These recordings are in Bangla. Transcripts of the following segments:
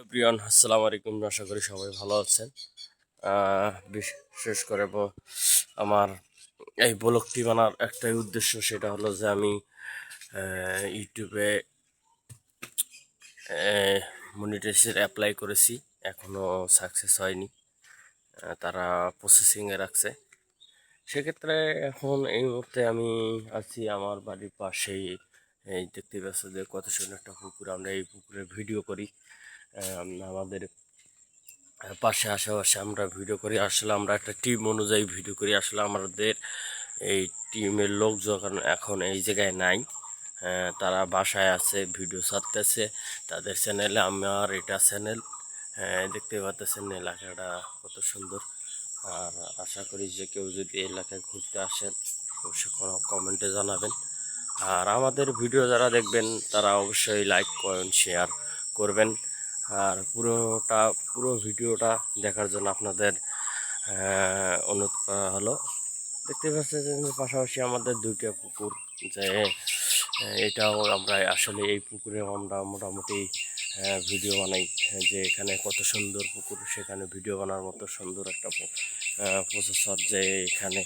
হ্যালো প্রিয়ান, আসসালামু আলাইকুম। আশা করি সবাই ভালো আছেন। বিশেষ করে আমার এই ব্লগটি বানার একটাই উদ্দেশ্য, সেটা হলো যে আমি ইউটিউবে মনিটাইজের অ্যাপ্লাই করেছি, এখনও সাকসেস হয়নি। তারা প্রসেসিংয়ে রাখছে। সেক্ষেত্রে এখন এই মুহূর্তে আমি আছি আমার বাড়ির পাশেই। এই দেখতে পাচ্ছ যে কত সুন্দর একটা পুকুর, আমরা এই পুকুরে ভিডিও করি। আমাদের পাশে আশেপাশে আমরা ভিডিও করি। আসলে আমরা একটা টিম অনুযায়ী ভিডিও করি। আসলে আমাদের এই টিমের লোক যখন এখন এই জায়গায় নাই, তারা বাসায় আছে, ভিডিও ছাড়তেছে তাদের চ্যানেলে। আমার এটা চ্যানেল, দেখতে পাচ্ছেন এলাকাটা কত সুন্দর। আর আশা করি যে কেউ যদি এলাকায় ঘুরতে আসেন অবশ্যই কমেন্টে জানাবেন। আর আমাদের ভিডিও যারা দেখবেন তারা অবশ্যই লাইক করেন, শেয়ার করবেন। আর পুরো ভিডিওটা দেখার জন্য আপনাদের অনুরোধ করা হলো। দেখতে পাচ্ছেন যে পাশাপাশি আমাদের দুইটা পুকুর, যে এটাও আমরা আসলে এই পুকুরে আমরা মোটামুটি ভিডিও বানাই। যে এখানে কত সুন্দর পুকুর, সেখানে ভিডিও বানার মতো সুন্দর একটা প্রসেসর, যে এখানে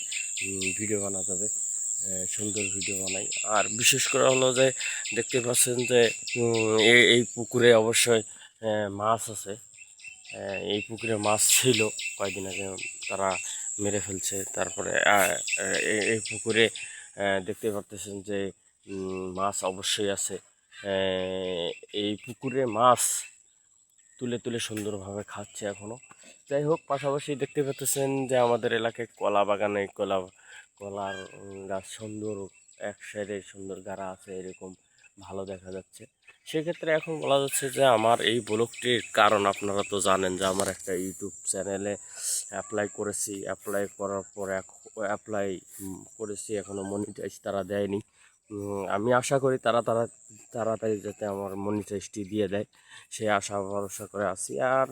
ভিডিও বানা যাবে, সুন্দর ভিডিও বানাই। আর বিশেষ করে হলো যে দেখতে পাচ্ছেন যে এই পুকুরে অবশ্যই মাছ আছে। এই পুকুরে মাছ ছিল কয়েকদিন আগে, তারা মেরে ফেলছে। তারপরে এই পুকুরে দেখতে পারতেছেন যে মাছ অবশ্যই আছে। এই পুকুরে মাছ তুলে তুলে সুন্দরভাবে খাচ্ছে এখনও। যাই হোক, পাশাপাশি দেখতে পাচ্ছেন যে আমাদের এলাকায় কলা বাগানে কলার গাছ সুন্দর, এক সাইডে সুন্দর গাড়া আছে, এরকম ভালো দেখা যাচ্ছে। সেক্ষেত্রে এখন বলা যাচ্ছে যে আমার এই ব্লগটির কারণ আপনারা তো জানেন যে আমার একটা ইউটিউব চ্যানেলে অ্যাপ্লাই করেছি। অ্যাপ্লাই করার পর করেছি, এখনও মনিটাইজ তারা দেয়নি। আমি আশা করি তাড়াতাড়ি যাতে আমার মনিটাইজটি দিয়ে দেয়, সে আশা ভরসা করে আছি। আর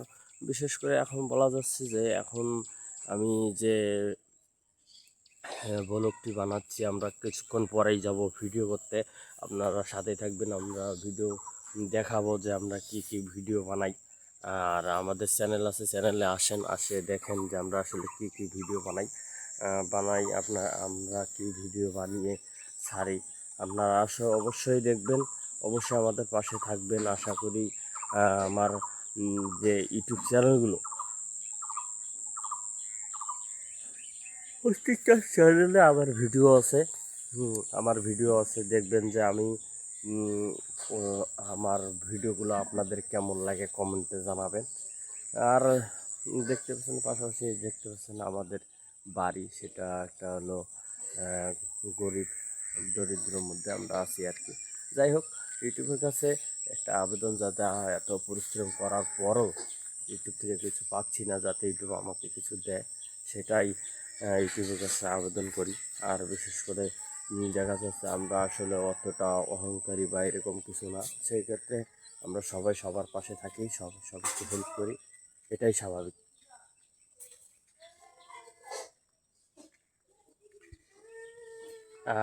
বিশেষ করে এখন বলা যাচ্ছে যে এখন আমি যে ব্লগটি বানাচ্ছি, আমরা কিছুক্ষণ পরেই যাব ভিডিও করতে। আপনারা সাথে থাকবেন, আমরা ভিডিও দেখাবো যে আমরা কি কি ভিডিও বানাই। আর আমাদের চ্যানেল আছে, চ্যানেলে আসে দেখেন যে আমরা আসলে কি কি ভিডিও বানাই আমরা কি ভিডিও বানিয়ে ছাড়ি। আপনারা অবশ্যই দেখবেন, অবশ্যই আমাদের পাশে থাকবেন। আশা করি আমার যে ইউটিউব চ্যানেলগুলো, প্রত্যেকটা চ্যানেলে আমার ভিডিও আছে। দেখবেন যে আমি আমার ভিডিওগুলো আপনাদের কেমন লাগে কমেন্টে জানাবেন। আর দেখতে পাচ্ছেন পাশাপাশি দেখতে পাচ্ছেন আমাদের বাড়ি, সেটা একটা হলো গরিব দরিদ্রর মধ্যে আমরা আছি আর কি। যাই হোক, ইউটিউবের কাছে একটা আবেদন, যাতে এত পরিশ্রম করার পরও ইউটিউব থেকে কিছু পাচ্ছি না, যাতে ইউটিউব আমাকে কিছু দেয়, সেটাই ইউটিউবের কাছে আবেদন করি। আর বিশেষ করে দেখা যাচ্ছে আমরা আসলে অতটা অহংকারী বা এরকম কিছু না। সেই ক্ষেত্রে আমরা সবাই সবার পাশে থাকি, সবাইকে হেল্প করি, এটাই স্বাভাবিক।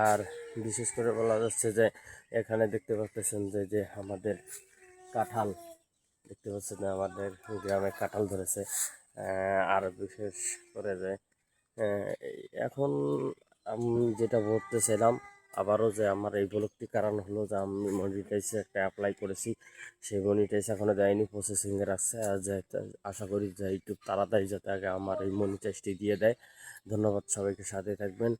আর বিশেষ করে বলা যাচ্ছে যে এখানে দেখতে পাচ্ছেন যে আমাদের কাঁঠাল, দেখতে পাচ্ছেন যে আমাদের গ্রামে কাঁঠাল ধরেছে। আর বিশেষ করে যে এখন আমি যেটা বলতেছিলাম আবারও, যে আমার এই ব্লগটি কারণ হলো যে আমি মনিটাইজে একটা অ্যাপ্লাই করেছি, সেই মনিটাইজ এখনও দেয়নি, প্রসেসিংয়ে রাখছে। আর যে আশা করি যে ইউটিউব তাড়াতাড়ি যাতে আগে আমার এই মনিটাইজটি দিয়ে দেয়। ধন্যবাদ, সবাইকে সাথে থাকবেন।